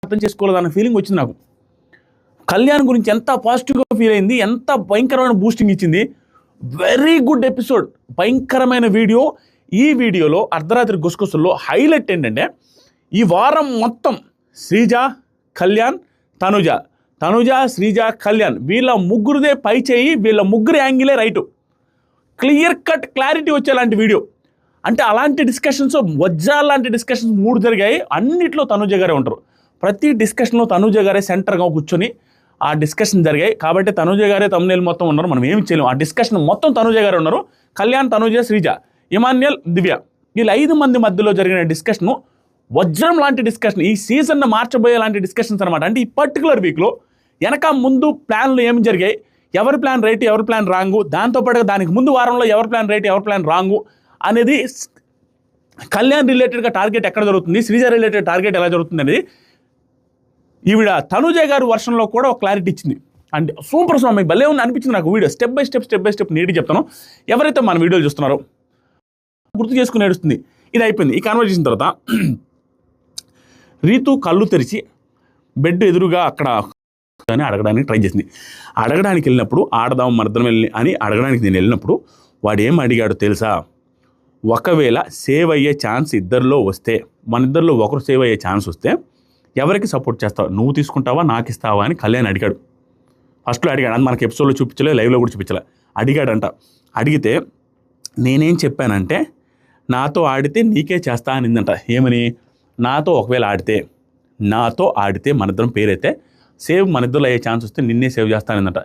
అర్థం చేసుకోలేదన్న ఫీలింగ్ వచ్చింది నాకు. కళ్యాణ్ గురించి ఎంత పాజిటివ్గా ఫీల్ అయింది, ఎంత భయంకరమైన బూస్టింగ్ ఇచ్చింది. వెరీ గుడ్ ఎపిసోడ్, భయంకరమైన వీడియో. ఈ వీడియోలో అర్ధరాత్రి గుసగుసల్లో హైలైట్ ఏంటంటే ఈ వారం మొత్తం శ్రీజ, కళ్యాణ్, తనుజ, శ్రీజ, కళ్యాణ్ వీళ్ళ ముగ్గురుదే పై చేయి, వీళ్ళ ముగ్గురు యాంగిలే రైటు. క్లియర్ కట్ క్లారిటీ వచ్చేలాంటి వీడియో. అంటే అలాంటి డిస్కషన్స్, వజ్రాల లాంటి డిస్కషన్స్ 3 జరిగాయి. అన్నిట్లో తనుజ గారే ఉంటారు. ప్రతి డిస్కషన్లో తనుజ గారే సెంటర్గా కూర్చొని ఆ డిస్కషన్ జరిగాయి. కాబట్టి తనుజ గారే తమ్ముళ్ళు మొత్తం ఉన్నారు, మనం ఏమి చేయలేము. ఆ డిస్కషన్ మొత్తం తనుజ గారే ఉన్నారు. కళ్యాణ్, తనుజ, శ్రీజ, ఇమాన్యుయల్, దివ్య వీళ్ళ 5 మంది మధ్యలో జరిగిన డిస్కషను వజ్రం లాంటి డిస్కషన్. ఈ సీజన్ను మార్చబోయే లాంటి డిస్కషన్స్ అనమాట. అంటే ఈ పర్టికులర్ వీక్లో వెనక ముందు ప్లాన్లు ఏమి జరిగాయి, ఎవరి ప్లాన్ రైట్, ఎవరి ప్లాన్ రాంగు, దాంతోపాటుగా దానికి ముందు వారంలో ఎవరి ప్లాన్ రైట్, ఎవరి ప్లాన్ రాంగు అనేది, కళ్యాణ్ రిలేటెడ్గా టార్గెట్ ఎక్కడ జరుగుతుంది, శ్రీజ రిలేటెడ్ టార్గెట్ ఎలా జరుగుతుంది అనేది ఈవిడ తనుజ గారు వర్షన్లో కూడా ఒక క్లారిటీ ఇచ్చింది. అండ్ సూపర్ స్వామి భలే ఉంది అనిపించింది నాకు వీడియో. స్టెప్ బై స్టెప్ నీట్గా చెప్తాను. ఎవరైతే మన వీడియోలు చూస్తున్నారో గుర్తు చేసుకుని ఏడుస్తుంది. ఇది అయిపోయింది. ఈ కాన్వర్జేషన్ తర్వాత రీతు కళ్ళు తెరిచి బెడ్ ఎదురుగా అక్కడ అని అడగడానికి ట్రై చేసింది. అడగడానికి వెళ్ళినప్పుడు ఆడదాం మర్దం వెళ్ళి అని అడగడానికి నేను వెళ్ళినప్పుడు వాడు ఏం అడిగాడో తెలుసా? ఒకవేళ సేవ్ అయ్యే ఛాన్స్ ఇద్దరిలో వస్తే, మన ఇద్దరిలో ఒకరు సేవ్ అయ్యే ఛాన్స్ వస్తే ఎవరికి సపోర్ట్ చేస్తావు, నువ్వు తీసుకుంటావా నాకు ఇస్తావా అని కళ్యాణ్ అడిగాడు. ఫస్ట్లో అడిగాడు. అది మనకి ఎపిసోడ్లో చూపించలే, లైవ్లో కూడా చూపించలే. అడిగాడంట. అడిగితే నేనేం చెప్పానంటే నాతో ఆడితే నీకే చేస్తా అనిందంట. ఏమని? ఒకవేళ నాతో ఆడితే మనిద్దరం పేరైతే సేవ్ మన ఇద్దరు అయ్యే ఛాన్స్ వస్తే నిన్నే సేవ్ చేస్తానందట.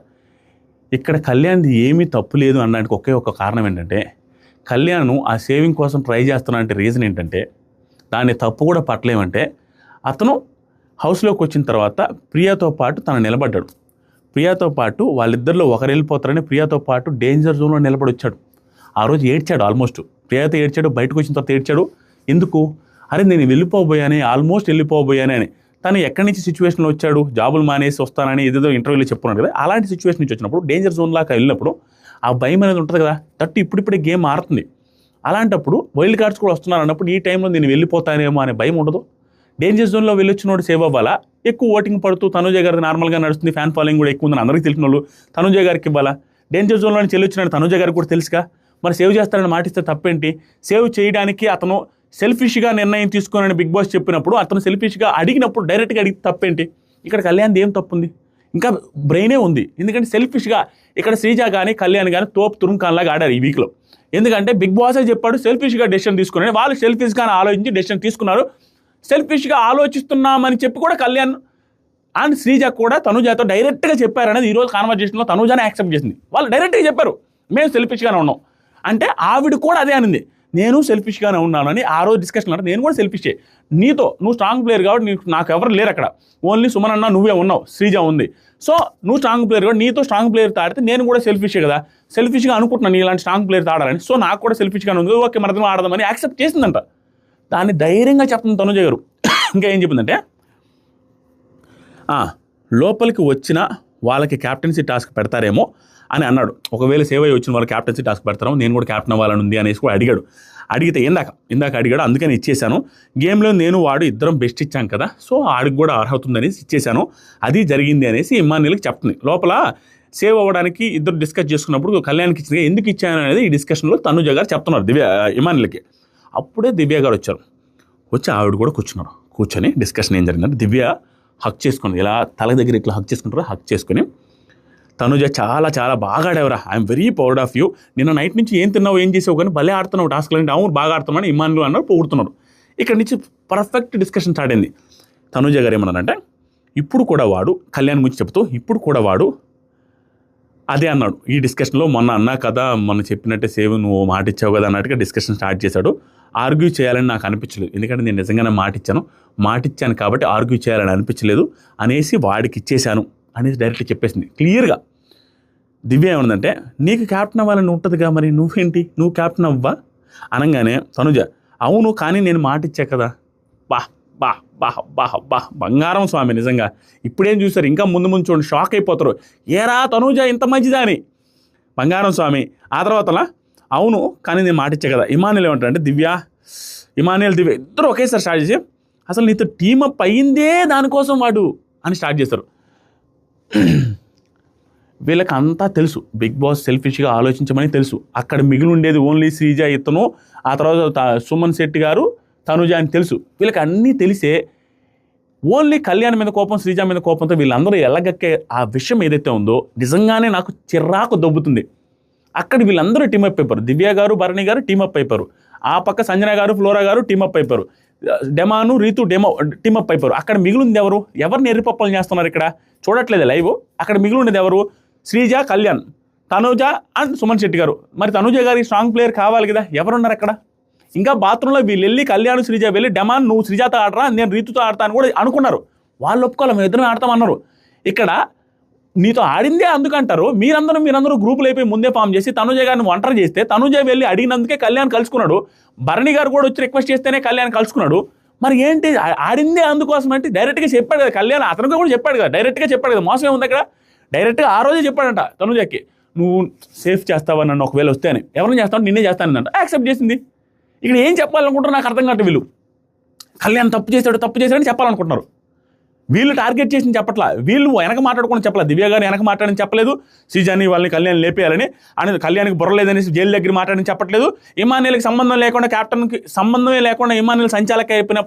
ఇక్కడ కళ్యాణ్ది ఏమీ తప్పు లేదు అనడానికి ఒకే ఒక కారణం ఏంటంటే, కళ్యాణ్ ఆ సేవింగ్ కోసం ట్రై చేస్తున్నట్టు రీజన్ ఏంటంటే, దాన్ని తప్పు కూడా పట్టలేమంటే, అతను హౌస్లోకి వచ్చిన తర్వాత ప్రియాతో పాటు తను నిలబడ్డాడు. ప్రియాతో పాటు వాళ్ళిద్దరిలో ఒకరు వెళ్ళిపోతారని ప్రియాతో పాటు డేంజర్ జోన్లో నిలబడి వచ్చాడు. ఆ రోజు ఏడ్చాడు. ఆల్మోస్ట్ ప్రియాతో ఏడ్చాడు. బయటకు వచ్చిన తర్వాత ఏడ్చాడు. ఎందుకు? అరే నేను ఆల్మోస్ట్ వెళ్ళిపోబోయానే అని. తను ఎక్కడి నుంచి సిచ్యువేషన్లో వచ్చాడు, జాబులు మానేసి వస్తానని ఏదేదో ఇంటర్వ్యూలో చెప్పుకున్నాడు కదా. అలాంటి సిచ్యువేషన్ నుంచి వచ్చినప్పుడు, డేంజర్ జోన్ లాగా వెళ్ళినప్పుడు ఆ భయం అనేది ఉంటుంది కదా. ఇప్పుడిప్పుడే గేమ్ మారుతుంది. అలాంటప్పుడు వైల్డ్ కార్డ్స్ కూడా వస్తున్నారు అన్నప్పుడు ఈ టైంలో నేను వెళ్ళిపోతానేమో అనే భయం ఉండదు. డేంజర్ జోన్లో వెళ్ళొచ్చినోడు సేవ్ అవ్వాలా? ఎక్కువ ఓటింగ్ పడుతూ తనుజ గారి నార్మల్గా నడుస్తుంది, ఫ్యాన్ ఫాలోయింగ్ కూడా ఎక్కువ ఉందని అందరికీ తెలిసిన వాళ్ళు తనుజ గారికి ఇవ్వాలా? డేంజర్ జోన్లో నుంచి వెళ్ళొచ్చినాడు తనుజ గారికి కూడా తెలుసుగా. మరి సేవ్ చేస్తారని మాటిస్తే తప్పేంటి? సేవ్ చేయడానికి అతను సెల్ఫిష్గా నిర్ణయం తీసుకోనని బిగ్ బాస్ చెప్పినప్పుడు, అతను సెల్ఫిష్గా అడిగినప్పుడు డైరెక్ట్గా అడిగి తప్పేంటి? ఇక్కడ కళ్యాణ్ ఏం తప్పు ఉంది? ఇంకా బ్రెయినే ఉంది. ఎందుకంటే సెల్ఫిష్గా ఇక్కడ శ్రీజ కానీ కళ్యాణ్ కానీ తోపు తురుంకాన్లాగా ఆడారు ఈ వీక్లో. ఎందుకంటే బిగ్ బాసే చెప్పాడు సెల్ఫిష్గా డెసిషన్ తీసుకున్నాడు. వాళ్ళు సెల్ఫిష్గానే ఆలోచించి డెసిషన్ తీసుకున్నారు. సెల్ఫిష్గా ఆలోచిస్తున్నామని చెప్పి కూడా కళ్యాణ్ అండ్ శ్రీజ కూడా తనుజాతో డైరెక్ట్గా చెప్పారనేది ఈరోజు కాన్వర్జేషన్లో తనుజానే యాక్సెప్ట్ చేసింది. వాళ్ళు డైరెక్ట్గా చెప్పారు మేము సెల్ఫిష్గానే ఉన్నాం అంటే. ఆవిడ కూడా అదే అనింది, నేను సెల్ఫిష్గానే ఉన్నానని. ఆ రోజు డిస్కషన్ అంటే నేను కూడా సెల్ఫిషే, నువ్వు స్ట్రాంగ్ ప్లేయర్ కాబట్టి నాకు ఎవరు లేరు అక్కడ, ఓన్లీ సుమన్ అన్న నువ్వే ఉన్నావు, శ్రీజ ఉంది. సో నువ్వు స్ట్రాంగ్ ప్లేయర్ కాబట్టి నీతో స్ట్రాంగ్ ప్లేయర్తో ఆడితే నేను కూడా సెల్ఫిషే కదా, సెల్ఫిష్గా అనుకుంటున్నాను నీ ఇలాంటి స్ట్రాంగ్ ప్లేయర్తో ఆడాలని. సో నాకు కూడా సెల్ఫిష్గానే ఉంది, ఓకే మనతో ఆడదామని యాక్సెప్ట్ చేసిందంట. దాన్ని ధైర్యంగా చెప్తుంది తనుజ గారు. ఇంకా ఏం చెప్పిందంటే, లోపలికి వచ్చిన వాళ్ళకి క్యాప్టెన్సీ టాస్క్ పెడతారేమో అని అన్నాడు. ఒకవేళ సేవ్ అయ్యి వచ్చిన వాళ్ళు క్యాప్టెన్సీ టాస్క్ పెడతారేమో, నేను కూడా క్యాప్టెన్ అవ్వాలని ఉంది అనేసి కూడా అడిగాడు. అడిగితే ఇందాక అడిగాడు, అందుకని ఇచ్చేశాను. గేమ్లో నేను వాడు ఇద్దరం బెస్ట్ ఇచ్చాం కదా, సో ఆడికి కూడా అర్హత ఉందనేసి ఇచ్చేశాను, అది జరిగింది అనేసి ఇమ్మాన్యుయల్కి చెప్తుంది. లోపల సేవ్ అవ్వడానికి ఇద్దరు డిస్కస్ చేసుకున్నప్పుడు కళ్యాణ్కి ఇచ్చింది, ఎందుకు ఇచ్చాను అనేది ఈ డిస్కషన్లో తనుజ గారు చెప్తున్నారు ఇమ్మాన్యుయల్కి. అప్పుడే దివ్య గారు వచ్చి ఆవిడ కూడా కూర్చొని డిస్కషన్ ఏం జరిగిందంటే, దివ్య హక్ చేసుకుంది, ఇలా తల దగ్గర ఇట్లా హక్ చేసుకుంటారు. హక్ చేసుకుని తనుజ చాలా చాలా బాగా ఆడేవరా, I'm very proud of you, నిన్న నైట్ నుంచి ఏం తిన్నావు ఏం చేసావు కానీ భలే ఆడుతున్నావు టాస్క్లు అంటే, అవును బాగా ఆడుతున్నామని ఇమ్మాన్యుయల్ అన్నారు, పొగుడుతున్నారు. ఇక్కడ నుంచి పర్ఫెక్ట్ డిస్కషన్ స్టార్ట్ అయింది. తనుజ గారు ఏమన్నారంటే, ఇప్పుడు కూడా వాడు కళ్యాణ్ గురించి చెప్తూ ఇప్పుడు కూడా వాడు అదే అన్నాడు ఈ డిస్కషన్లో, మొన్న అన్నా కదా, మొన్న చెప్పినట్టే సేవ్ నువ్వు మాట ఇచ్చావు కదా అన్నట్టుగా డిస్కషన్ స్టార్ట్ చేశాడు. ఆర్గ్యూ చేయాలని నాకు అనిపించలేదు, ఎందుకంటే నేను నిజంగానే మాటిచ్చాను కాబట్టి ఆర్గ్యూ చేయాలని అనిపించలేదు అనేసి వాడికి ఇచ్చేశాను అనేసి డైరెక్ట్గా చెప్పేసింది క్లియర్గా. దివ్య ఏమన్నదంటే, నీకు క్యాప్టెన్ అవ్వాలని ఉంటుందిగా, మరి నువ్వేంటి నువ్వు క్యాప్టెన్ అవ్వా అనగానే తనుజ, అవును కానీ నేను మాట ఇచ్చా కదా. బంగారం స్వామి, నిజంగా ఇప్పుడేం చూసారు, ఇంకా ముందు చూడండి షాక్ అయిపోతారు, ఏరా తనుజ ఇంత మంచిదా అని. బంగారం స్వామి. ఆ తర్వాతలా అవును కానీ నేను మాట ఇచ్చా కదా. ఇమాన్యుయల్ ఏమంటారంటే, ఇమాన్యుయల్ దివ్య ఇద్దరు ఒకేసారి స్టార్ట్ చేసి, అసలు నీతో టీమప్ అయ్యిందే దానికోసం వాడు అని స్టార్ట్ చేస్తారు. వీళ్ళకి అంతా తెలుసు, బిగ్ బాస్ సెల్ఫిష్గా ఆలోచించమని తెలుసు. అక్కడ మిగిలి ఉండేది ఓన్లీ శ్రీజ, ఇతను, ఆ తర్వాత సుమన్ శెట్టి గారు, తనుజ అని తెలుసు. వీళ్ళకి అన్నీ తెలిసే ఓన్లీ కళ్యాణ్ మీద కోపం, శ్రీజ మీద కోపంతో వీళ్ళందరూ ఎల్లగక్కే ఆ విషయం ఏదైతే ఉందో నిజంగానే నాకు చిరాకు దొబ్బుతుంది. అక్కడ వీళ్ళందరూ టీమప్ అయిపోయారు. దివ్య గారు, భరణి గారు టీమప్ అయిపోయారు. ఆ పక్క సంజన గారు, ఫ్లోరా గారు టీమప్ అయిపోయారు. డెమాను, రీతు టీమప్ అయిపోయారు. అక్కడ మిగిలింది ఎవరు? ఎవరిని ఎర్రిపప్పలు చేస్తున్నారు ఇక్కడ? చూడట్లేదు లైవ్. అక్కడ మిగిలి ఉండేది ఎవరు? శ్రీజ, కళ్యాణ్, తనుజ అండ్ సుమన్ శెట్టి గారు. మరి తనుజ గారికి స్ట్రాంగ్ ప్లేయర్ కావాలి కదా, ఎవరున్నారు అక్కడ? ఇంకా బాత్రూంలో వీళ్ళు వెళ్ళి కళ్యాణ్, శ్రీజ వెళ్ళి డెమాన్ నువ్వు శ్రీజాతో ఆడరా, నేను రీతుతో ఆడతా అని కూడా అనుకున్నారు. వాళ్ళు ఒప్పుకోవాలి, మేము ఇద్దరం ఆడతామన్నారు. ఇక్కడ నీతో ఆడిందే అందుకంటారు. మీరందరూ గ్రూపులు అయిపోయి ముందే ఫామ్ చేసి తనుజ గారిని ఒంటరి చేస్తే తనుజ వెళ్ళి అడిగినందుకే కళ్యాణ్ కలుసుకున్నాడు. భరణి గారు కూడా వచ్చి రిక్వెస్ట్ చేస్తేనే కళ్యాణ్ కలుసుకున్నాడు. మరి ఏంటి ఆడిందే అందుకోసం అంటే డైరెక్ట్గా చెప్పాడు కదా కళ్యాణ్. అతనికి కూడా చెప్పాడు కదా, డైరెక్ట్గా చెప్పాడు కదా. మోసం ఏముంది అక్కడ? డైరెక్ట్గా ఆ రోజే చెప్పాడంట తనుజకి, నువ్వు సేఫ్ చేస్తావా నన్ను ఒకవేళ వస్తే అని. ఎవరిని చేస్తావు? నిన్నే చేస్తానంట. యాక్సెప్ట్ చేసింది. ఇక్కడ ఏం చెప్పాలనుకుంటారు నాకు అర్థం కాదు. వీళ్ళు కళ్యాణ్ తప్పు చేశాడని చెప్పాలనుకుంటున్నారు. వీళ్ళు టార్గెట్ చేసి చెప్పట్లా, వీళ్ళు వెనక మాట్లాడుకుని చెప్పలేదు. దివ్య గారు వెనక మాట్లాడని చెప్పలేదు, శ్రీజాని వాళ్ళని కళ్యాణ్ లేపేయాలని అని, కళ్యాణ్కి బుర్రలేదనేసి జైలు దగ్గర మాట్లాడని చెప్పట్లేదు. ఇమానియల్కి సంబంధం లేకుండా, క్యాప్టెన్కి సంబంధమే లేకుండా ఇమానియల్ సంచాలక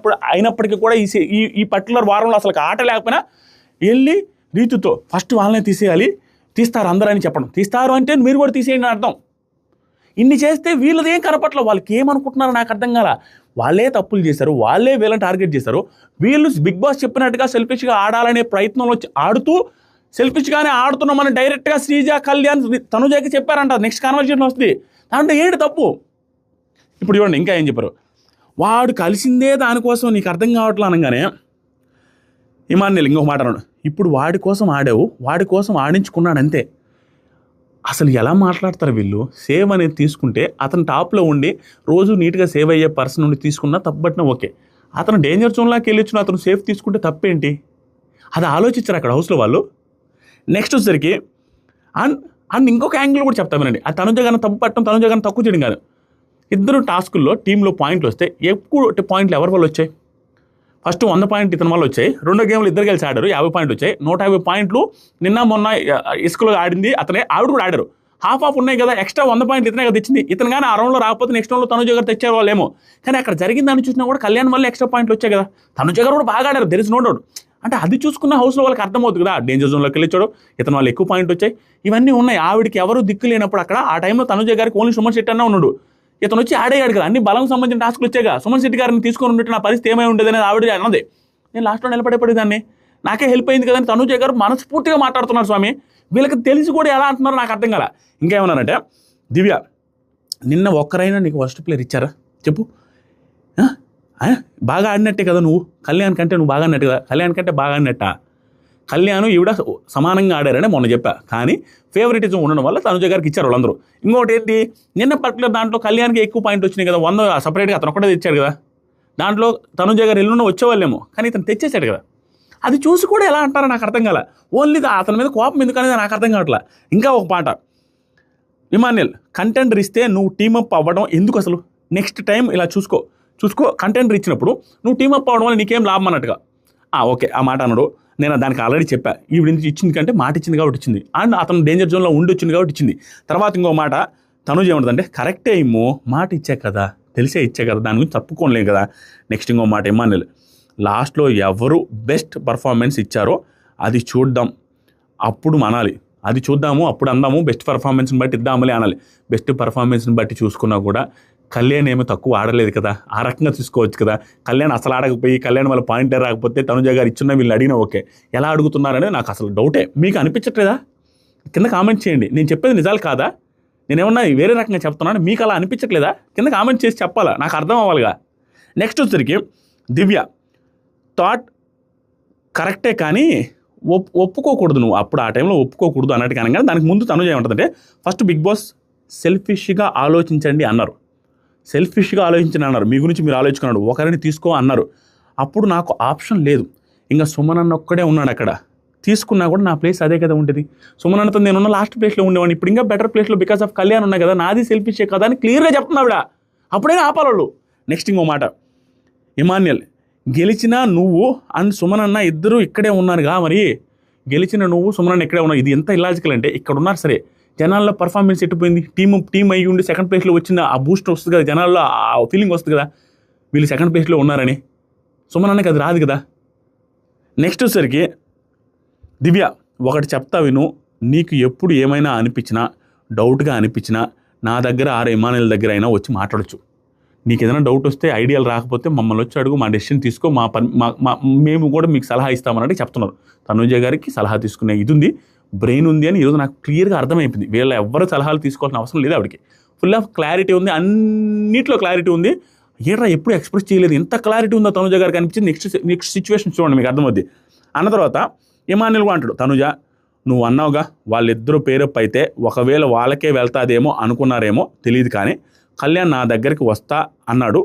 అయినప్పటికీ కూడా ఈ పర్టికులర్ వారంలో అసలు ఆట లేకపోయినా వెళ్ళి రీతుతో ఫస్ట్ వాళ్ళనే తీసేయాలి, తీస్తారు అందరని చెప్పడం. తీస్తారు అంటే మీరు కూడా తీసేయండి అర్థం. ఇన్ని చేస్తే వీళ్ళదేం కనపట్ల. వాళ్ళకి ఏమనుకుంటున్నారో నాకు అర్థం కాల. వాళ్ళే తప్పులు చేశారు, వాళ్ళే వీళ్ళని టార్గెట్ చేశారు. వీళ్ళు బిగ్ బాస్ చెప్పినట్టుగా సెల్ఫిష్గా ఆడాలనే ప్రయత్నంలో ఆడుతూ సెల్ఫిష్గానే ఆడుతున్నామని డైరెక్ట్గా శ్రీజ, కళ్యాణ్, తనుజకి చెప్పారంట. నెక్స్ట్ కాన్వర్సేషన్ వస్తుంది. దాంట్లో ఏంటి తప్పు? ఇప్పుడు చూడండి ఇంకా ఏం చెప్పారు. వాడు కలిసిందే దానికోసం నీకు అర్థం కావట్లే అనగానే ఇమాన్యుల్ ఇంకొక మాట అన్నాడు, ఇప్పుడు వాడి కోసం ఆడావు, వాడి కోసం ఆడించుకున్నాడు అంతే. అసలు ఎలా మాట్లాడతారు వీళ్ళు? సేవ్ అనేది తీసుకుంటే అతను టాప్లో ఉండి రోజు నీట్గా సేవ్ అయ్యే పర్సన్ నుండి తీసుకున్నా తప్పబట్టినా ఓకే. అతను డేంజర్ జోన్లోకి వెళ్ళొచ్చిన అతను సేఫ్ తీసుకుంటే తప్పేంటి? అది ఆలోచించారు అక్కడ హౌస్లో వాళ్ళు. నెక్స్ట్ వచ్చేసరికి అండ్ ఇంకొక యాంగిల్ కూడా చెప్తా వినండి. ఆ తనుజ గారిని తప్పు పట్టడం, తనుజ గారిని తక్కువ చేయడం కాదు. ఇద్దరు టాస్కుల్లో టీంలో పాయింట్లు వస్తే ఎక్కువ పాయింట్లు ఎవరి వల్ల వచ్చాయి? ఫస్ట్ 100 పాయింట్లు ఇతని వల్ల వచ్చాయి. రెండో గేమ్లో ఇద్దరు కలిసి ఆడారు, 50 పాయింట్లు వచ్చాయి. 150 పాయింట్లు నిన్న మొన్న ఇసుకలో ఆడింది అతనే, ఆవిడ కూడా ఆడారు. హాఫ్ ఉన్నాయి కదా, ఎక్స్ట్రా 100 పాయింట్లు ఇతనే కదా తెచ్చింది. ఇతను కానీ ఆ రౌండ్లో రాకపోతే నెక్స్ట్ రౌండ్లో తనుజ గారు తెచ్చారు వాళ్ళేమో. కానీ అక్కడ జరిగిన దాన్ని చూసినా కూడా కళ్యాణ్ వల్ల ఎక్స్ట్రా పాయింట్లు వచ్చాయి కదా. తనుజ గారు కూడా బాగా ఆడారు, దెర్ ఇస్ నో డౌట్. అంటే అది చూసుకున్న హౌస్లో వాళ్ళకి అర్థమవుతుంది కదా, డేంజర్ జోన్లోకి వెళ్ళొచ్చాడు, ఇతను వాళ్ళు ఎక్కువ పాయింట్ వచ్చాయి, ఇవన్నీ ఉన్నాయి. ఆవిడికి ఎవరు దిక్కు లేనప్పుడు అక్కడ ఆ టైంలో తనుజ గారికి ఓన్లీ సుమన్ శెట్టి అన్న ఉన్నాడు. ఇతను వచ్చి ఆడేయాడు కదా, అన్ని బలం సంబంధించిన టాస్కులు వచ్చాయి. సుమన్ శెట్టి గారిని తీసుకొని ఉన్నట్టు నా పరిస్థితి ఏమై ఉండేది అనేది ఆవిడ అన్నది. నేను లాస్ట్లో నిలబడేదాన్ని, నాకే హెల్ప్ అయింది కదా అని తనుజ గారు మనస్ఫూర్తిగా మాట్లాడుతున్నారు. స్వామి వీళ్ళకి తెలిసి కూడా ఎలా అంటున్నారో నాకు అర్థం కాల. ఇంకేమన్నానంటే, దివ్య నిన్న ఒక్కరైనా నీకు వర్స్ట్ ప్లేయర్ ఇచ్చారా చెప్పు? బాగా ఆడినట్టే కదా నువ్వు, కళ్యాణ్ కంటే నువ్వు బాగా ఆడినట్టు కదా. కళ్యాణ్ కంటే బాగా ఆడినట్ట? కళ్యాణ్ ఈవిడ సమానంగా ఆడారని మొన్న చెప్పా, కానీ ఫేవరెటిజం ఉండడం వల్ల తనుజ గారికి ఇచ్చారు వాళ్ళందరూ. ఇంకోటి ఏంటి, నిన్న పర్టికులర్ దాంట్లో కళ్యాణ్కి ఎక్కువ పాయింట్ వచ్చినాయి కదా, 100 సపరేట్గా అతను ఒక్కటే తెచ్చాడు కదా. దాంట్లో తనుజ గారు ఎల్లుండి వచ్చేవాళ్ళేమో, కానీ ఇతను తెచ్చేసాడు కదా. అది చూసి కూడా ఎలా అంటారో నాకు అర్థం కాల. ఓన్లీ అతని మీద కోపం ఎందుకనేది నాకు అర్థం కావట్లా. ఇంకా ఒక పాట, ఇమాన్యుల్ కంటెండర్ ఇస్తే నువ్వు టీమప్ అవ్వడం ఎందుకు అసలు? నెక్స్ట్ టైం ఇలా చూసుకో కంటెండర్ ఇచ్చినప్పుడు నువ్వు టీమప్ అవ్వడం వల్ల నీకేం లాభం అన్నట్టుగా. ఓకే ఆ మాట అన్నాడు, నేను దానికి ఆల్రెడీ చెప్పా. ఈవిడ ఇచ్చింది కంటే మాట ఇచ్చింది కాబట్టి ఇచ్చింది, అండ్ అతను డేంజర్ జోన్లో ఉండి వచ్చింది కాబట్టి ఇచ్చింది. తర్వాత ఇంకో మాట తనుజ ఏముంటుందంటే, కరెక్టే ఏమో మాట ఇచ్చా కదా, తెలిసే ఇచ్చే కదా, దాని గురించి తప్పుకోలేదు కదా. నెక్స్ట్ ఇంకో మాట ఇమాన్యుల్, లాస్ట్లో ఎవరు బెస్ట్ పర్ఫార్మెన్స్ ఇచ్చారో అది చూద్దాం, అప్పుడు అనాలి. అది చూద్దాము అప్పుడు అందాము, బెస్ట్ పర్ఫార్మెన్స్ని బట్టి ఇద్దామని అనాలి. బెస్ట్ పర్ఫార్మెన్స్ని బట్టి చూసుకున్నా కూడా కళ్యాణ్ ఏమో తక్కువ ఆడలేదు కదా, ఆ రకంగా చూసుకోవచ్చు కదా. కళ్యాణ్ అసలు ఆడకపోయి కళ్యాణ్ వాళ్ళ పాయింట్ రాకపోతే తనుజ గారు ఇచ్చిన వీళ్ళు అడిగినా ఓకే, ఎలా అడుగుతున్నారనేది నాకు అసలు డౌటే. మీకు అనిపించట్లేదా? కింద కామెంట్ చేయండి. నేను చెప్పేది నిజాలు కాదా, నేనేమన్నా వేరే రకంగా చెప్తున్నాను, మీకు అలా అనిపించట్లేదా? కింద కామెంట్ చేసి చెప్పాలా, నాకు అర్థం అవ్వాలిగా. నెక్స్ట్ వచ్చరికి దివ్య థాట్ కరెక్టే కానీ ఒప్పుకోకూడదు, నువ్వు అప్పుడు ఆ టైంలో ఒప్పుకోకూడదు అన్నట్టు. కానీ దానికి ముందు తనుజ ఏమంటుందంటే, ఫస్ట్ బిగ్ బాస్ సెల్ఫిష్గా ఆలోచించండి అన్నారు, సెల్ఫిష్గా ఆలోచించండి అన్నారు, మీ గురించి మీరు ఆలోచించుకున్నాడు, ఒకరిని తీసుకో అన్నారు. అప్పుడు నాకు ఆప్షన్ లేదు, ఇంకా సుమన్ అన్న ఒక్కడే ఉన్నాడు అక్కడ. తీసుకున్నా కూడా నా ప్లేస్ అదే కదా ఉంటుంది. సుమన్ అన్నతో నేనున్న లాస్ట్ ప్లేస్లో ఉండేవాడిని, ఇప్పుడు ఇంకా బెటర్ ప్లేస్లో బికాస్ ఆఫ్ కళ్యాణ్ ఉన్నా కదా, నాది సెల్ఫిషే కదా అని క్లియర్గా చెప్తున్నా ఆవిడ. అప్పుడే ఆపాలి వాళ్ళు. నెక్స్ట్ ఇంకో మాట, ఇమాన్యుల్ గెలిచినా నువ్వు అండ్ సుమన్ అన్న ఇద్దరు ఇక్కడే ఉన్నారుగా, మరి గెలిచిన నువ్వు సుమన్ అన్న ఇక్కడే ఉన్నావు. ఇది ఎంత ఇలాజికల్ అంటే, ఇక్కడ ఉన్నారు సరే, జనాల్లో పర్ఫార్మెన్స్ ఎట్టిపోయింది, టీం అయ్యి ఉండి సెకండ్ ప్లేస్లో వచ్చిన ఆ బూస్ట్ వస్తుంది కదా, జనాల్లో ఆ ఫీలింగ్ వస్తుంది కదా, వీళ్ళు సెకండ్ ప్లేస్లో ఉన్నారని. సుమన్ అన్నకి అది రాదు కదా. నెక్స్ట్ వచ్చేసరికి దివ్య, ఒకటి చెప్తా విను, నీకు ఎప్పుడు ఏమైనా అనిపించినా, డౌట్గా అనిపించినా నా దగ్గర ఇమానుయేల్ దగ్గర అయినా వచ్చి మాట్లాడచ్చు. నీకు ఏదైనా డౌట్ వస్తే, ఐడియాలు రాకపోతే మమ్మల్ని వచ్చి అడుగు, మా డెసిషన్ తీసుకో, మేము కూడా మీకు సలహా ఇస్తామన్నట్టు చెప్తున్నారు. తనుజ గారికి సలహా తీసుకునే ఇది ఉంది, బ్రెయిన్ ఉంది అని ఈరోజు నాకు క్లియర్గా అర్థమైపోయింది. వీళ్ళ ఎవ్వరు సలహాలు తీసుకోవాల్సిన అవసరం లేదు, ఆవిడకి ఫుల్ ఆఫ్ క్లారిటీ ఉంది, అన్నిట్లో క్లారిటీ ఉంది. ఏట్రా ఎప్పుడు ఎక్స్ప్రెస్ చేయలేదు, ఎంత క్లారిటీ ఉందో తనుజ గారికి అనిపించింది. నెక్స్ట్ సిచ్యువేషన్ చూడండి, మీకు అర్థమవుద్ది. అన్న తర్వాత ఇమానుయేల్ కూడా అంటాడు, తనుజ నువ్వు అన్నావుగా వాళ్ళిద్దరూ పేరప్ అయితే ఒకవేళ వాళ్ళకే వెళ్తాదేమో అనుకున్నారేమో తెలియదు, కానీ కళ్యాణ్ నా దగ్గరికి వస్తా అన్నాడు,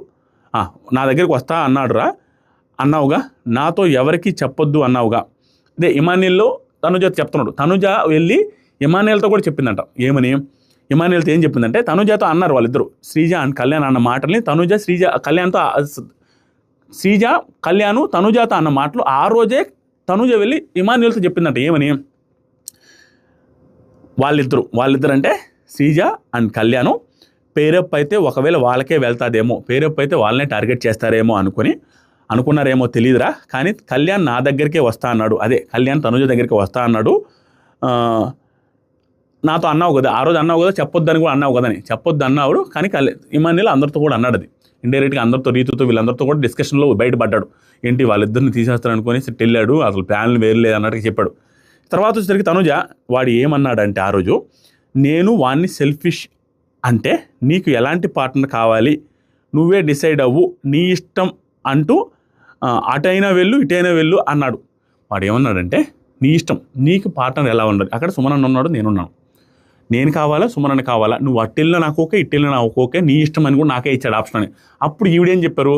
నా దగ్గరికి వస్తా అన్నాడురా అన్నావుగా, నాతో ఎవరికి చెప్పొద్దు అన్నావుగా. అదే ఇమానుయేల్ తనుజ చెప్తున్నాడు. తనుజ వెళ్ళి ఇమానుయేల్తో కూడా చెప్పిందంట. ఏమని? ఇమానుయేల్తో ఏం చెప్పిందంటే, తనుజతో అన్నారు వాళ్ళిద్దరు, శ్రీజ అండ్ కళ్యాణ్ అన్న మాటల్ని తనుజ శ్రీజ కళ్యాణ్ తనుజతో అన్న మాటలు ఆ రోజే తనుజ వెళ్ళి ఇమానుయేల్తో చెప్పిందంట. ఏమని? వాళ్ళిద్దరు అంటే శ్రీజ అండ్ కళ్యాణ్ పేరప్ అయితే ఒకవేళ వాళ్ళకే వెళ్తాదేమో, పేరప్ అయితే వాళ్ళనే టార్గెట్ చేస్తారేమో అనుకున్నారేమో తెలియదురా, కానీ కళ్యాణ్ నా దగ్గరికే వస్తా అన్నాడు. అదే కళ్యాణ్ తనుజ దగ్గరికి వస్తా అన్నాడు, నాతో అన్నావు కదా, ఆ రోజు అన్నావు కదా, చెప్పొద్దని కూడా అన్నావు కదని, చెప్పొద్దు అన్నాడు. కానీ ఇమానుయేల్ అందరితో కూడా అన్నాడు, అది ఇండైరెక్ట్గా అందరితో, రీతుతో, వీళ్ళందరితో కూడా డిస్కషన్లో బయటపడ్డాడు. ఏంటి వాళ్ళిద్దరిని తీసేస్తాను అనుకుని వెళ్ళాడు, అసలు ప్లాన్లు వేరలేదు అన్నట్టుగా చెప్పాడు. తర్వాత వచ్చేసరికి తనుజ వాడు ఏమన్నాడంటే, ఆ రోజు నేను వాడిని సెల్ఫిష్ అంటే నీకు ఎలాంటి పార్ట్నర్ కావాలి నువ్వే డిసైడ్ అవ్వు, నీ ఇష్టం అంటూ అటైనా వెళ్ళు ఇటైనా వెళ్ళు అన్నాడు. వాడు ఏమన్నాడంటే, నీ ఇష్టం, నీకు పార్ట్నర్ ఎలా ఉండాలి, అక్కడ సుమన్ అన్న ఉన్నాడు, నేనున్నాను, నేను కావాలా సుమన్ అన్న కావాలా, నువ్వు అట్టెళ్ళినా నాకు ఓకే, ఇట్టెళ్ళినా నాకు ఓకే, నీ ఇష్టం అని కూడా నాకే ఇచ్చాడు ఆప్షన్ అని. అప్పుడు ఈవిడేం చెప్పారు,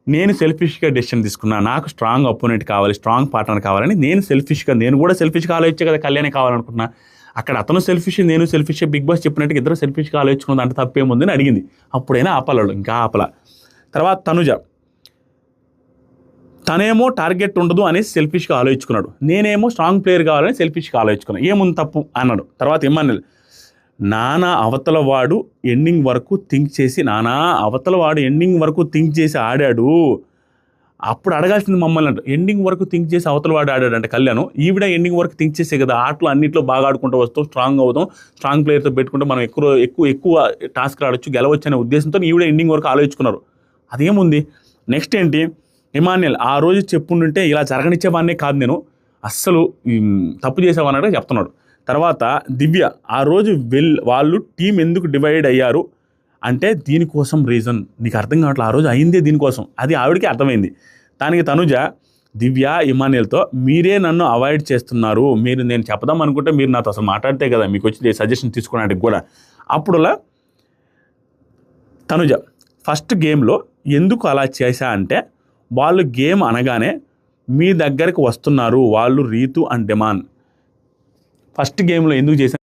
నేను సెల్ఫిష్గా డెసిషన్ తీసుకున్నా, నాకు స్ట్రాంగ్ అపోనెంట్ కావాలి, స్ట్రాంగ్ పార్ట్నర్ కావాలని నేను కూడా సెల్ఫిష్గా ఆలోచించే కదా కళ్యాణే కావాలనుకున్నా. అక్కడ అతను సెల్ఫిష్, నేను సెల్ఫిష్, బిగ్ బాస్ చెప్పినట్టు ఇద్దరు సెల్ఫిష్గా ఆలోచించుకున్నది అంటే తప్పేముందని అడిగింది. అప్పుడైనా ఆపలాడు, ఇంకా ఆపలా. తర్వాత తనుజ తనేమో టార్గెట్ ఉండదు అనేసి సెల్ఫిష్గా ఆలోచించుకున్నాడు, నేనేమో స్ట్రాంగ్ ప్లేయర్ కావాలని సెల్ఫిష్గా ఆలోచించుకున్నాను, ఏముంది తప్పు అన్నాడు. తర్వాత ఇమానుయేల్ నానా అవతల వాడు ఎండింగ్ వరకు థింక్ చేసి ఆడాడు, అప్పుడు అడగాల్సింది మమ్మల్ని అంట. ఎండింగ్ వరకు థింక్ చేసి అవతల వాడు ఆడాడంటే కళ్యాణ్, ఈవిడ ఎండింగ్ వరకు థింక్ చేసే కదా ఆటలు అన్నింటిలో బాగా ఆడుకుంటూ వస్తాం, స్ట్రాంగ్ అవుతాం, స్ట్రాంగ్ ప్లేయర్తో పెట్టుకుంటే మనం ఎక్కువ టాస్క్ ఆడొచ్చు, గెలవచ్చు అనే ఉద్దేశంతో ఈవిడ ఎండింగ్ వరకు ఆలోచించుకున్నారు. అదేముంది. నెక్స్ట్ ఏంటి, ఇమానుయేల్ ఆ రోజు చెప్పుంటే ఇలా జరగనిచ్చేవాడినే కాదు, నేను అస్సలు తప్పు చేసేవాన్నట్టుగా చెప్తున్నాడు. తర్వాత దివ్య ఆ రోజు వాళ్ళు టీం ఎందుకు డివైడ్ అయ్యారు అంటే దీనికోసం రీజన్ నీకు అర్థం కావట్లేదు, ఆ రోజు అయిందే దీనికోసం, అది ఆవిడకి అర్థమైంది. దానికి తనుజ దివ్య ఇమానుయేల్తో మీరే నన్ను అవాయిడ్ చేస్తున్నారు, నేను చెప్పదాం అనుకుంటే మీరు నాతో అసలు మాట్లాడితే కదా మీకు వచ్చి సజెషన్ తీసుకోవడానికి కూడా. అప్పుడులా తనుజ ఫస్ట్ గేమ్లో ఎందుకు అలా చేశా అంటే, వాళ్ళు గేమ్ అనగానే మీ దగ్గరకు వస్తున్నారు వాళ్ళు, రీతు అండ్ డిమాన్ ఫస్ట్ గేమ్లో ఎందుకు చేశాను